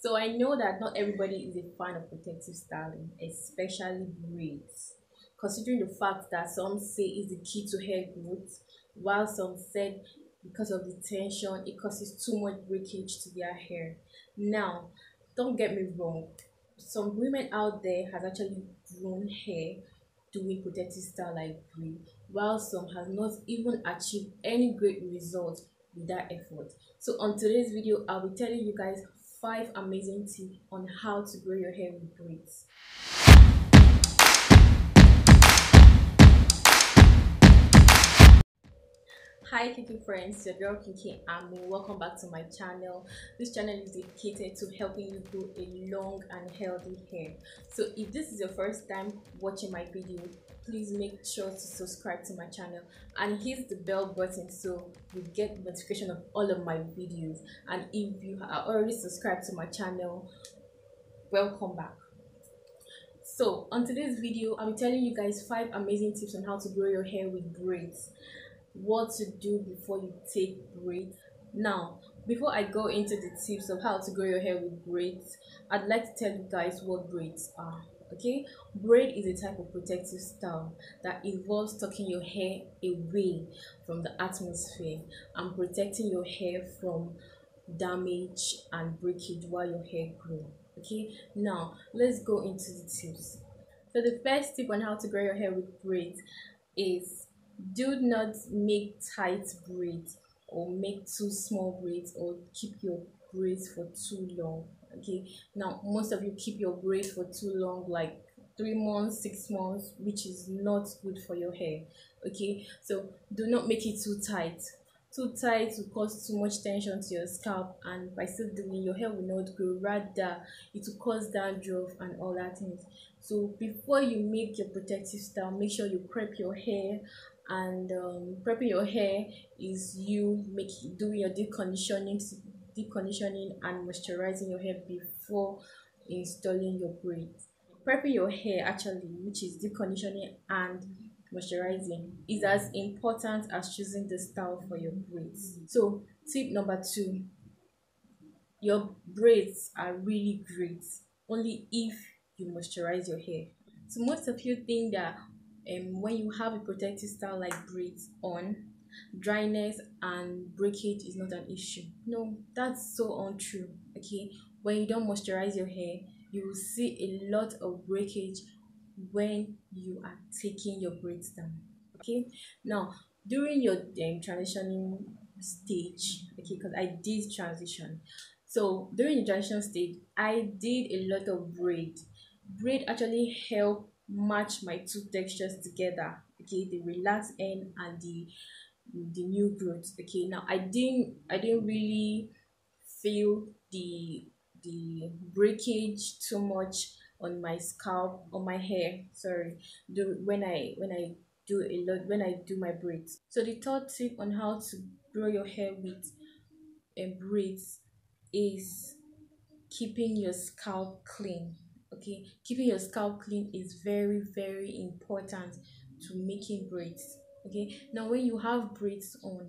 So I know that not everybody is a fan of protective styling, especially braids, considering the fact that some say it's the key to hair growth, while some said because of the tension it causes too much breakage to their hair. Now, don't get me wrong, some women out there has actually grown hair doing protective style like braid, while some has not even achieved any great results with that effort. So on today's video, I'll be telling you guys 5 amazing tips on how to grow your hair with braids. Hi Kinky Friends, your girl Kinky and welcome back to my channel. This channel is dedicated to helping you grow a long and healthy hair. So if this is your first time watching my video, please make sure to subscribe to my channel and hit the bell button so you get notification of all of my videos. And if you are already subscribed to my channel, welcome back. So on today's video, I'll be telling you guys 5 amazing tips on how to grow your hair with braids, what to do before you take braids. Now, before I go into the tips of how to grow your hair with braids, I'd like to tell you guys what braids are. Okay, braid is a type of protective style that involves tucking your hair away from the atmosphere and protecting your hair from damage and breakage while your hair grows. Okay, now let's go into the tips. So the first tip on how to grow your hair with braids is, do not make tight braids or make too small braids or keep your braids for too long. Okay, now most of you keep your braids for too long, like 3 months, 6 months, which is not good for your hair. Okay, so do not make it too tight. Too tight will cause too much tension to your scalp, and by so doing your hair will not grow, rather it will cause dandruff and all that things. So before you make your protective style, make sure you prep your hair, and prepping your hair is you doing your deep conditioning and moisturizing your hair before installing your braids. Prepping your hair, actually, which is deep conditioning and moisturizing, is as important as choosing the style for your braids. So tip number 2, your braids are really great only if you moisturize your hair. So most of you think that when you have a protective style like braids on, dryness and breakage is not an issue. No, that's so untrue. Okay, when you don't moisturize your hair, you will see a lot of breakage when you are taking your braids down. Okay, now during your transitioning stage, okay, because I did transition, so during the transition stage I did a lot of braid actually help match my two textures together. Okay, the relaxed end and the new growth. Okay, now I didn't really feel the breakage too much on my scalp, on my hair, sorry, when I do a lot, when I do my braids. So the third tip on how to grow your hair with braids is keeping your scalp clean. Okay, keeping your scalp clean is very, very important to making braids. Okay, now when you have braids on,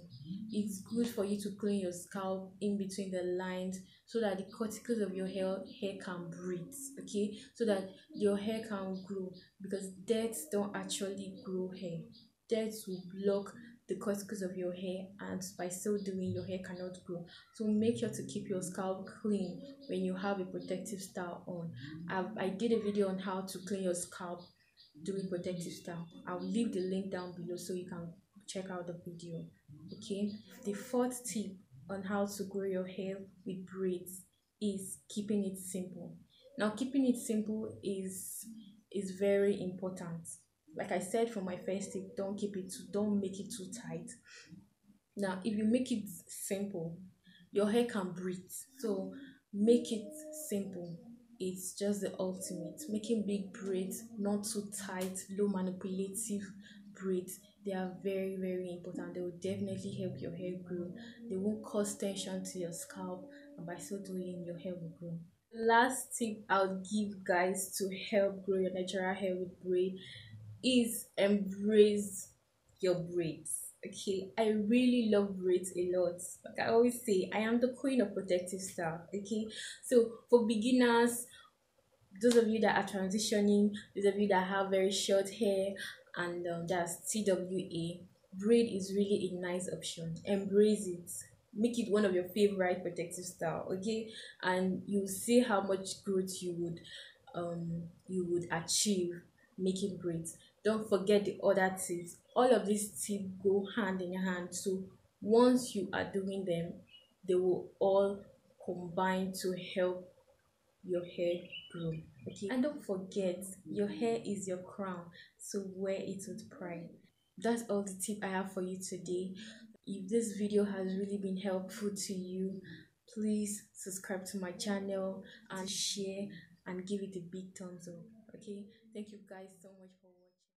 it's good for you to clean your scalp in between the lines so that the cuticles of your hair can breathe. Okay, so that your hair can grow, because dirt don't actually grow hair. Dirt will block the cuticles of your hair, and by so doing your hair cannot grow. So make sure to keep your scalp clean when you have a protective style on. I did a video on how to clean your scalp doing protective style. I'll leave the link down below so you can check out the video. Okay, the fourth tip on how to grow your hair with braids is keeping it simple. Now keeping it simple is very important. Like I said for my first tip, don't make it too tight. Now if you make it simple, your hair can breathe. So make it simple. It's just the ultimate. Making big braids, not too tight, low manipulative braids, they are very, very important. They will definitely help your hair grow. They won't cause tension to your scalp, and by so doing your hair will grow. The last tip I'll give guys to help grow your natural hair with braid is embrace your braids. Okay, I really love braids a lot. Like I always say, I am the queen of protective style. Okay, so for beginners, those of you that are transitioning, those of you that have very short hair, and that's TWA, braid is really a nice option. Embrace it. Make it one of your favorite protective style, okay? And you'll see how much growth you would achieve making braids. Don't forget the other tips. All of these tips go hand in hand. So once you are doing them, they will all combine to help your hair grow. Okay, and don't forget, your hair is your crown, so wear it with pride. That's all the tip I have for you today. If this video has really been helpful to you, please subscribe to my channel and share and give it a big thumbs up. Okay, thank you guys so much for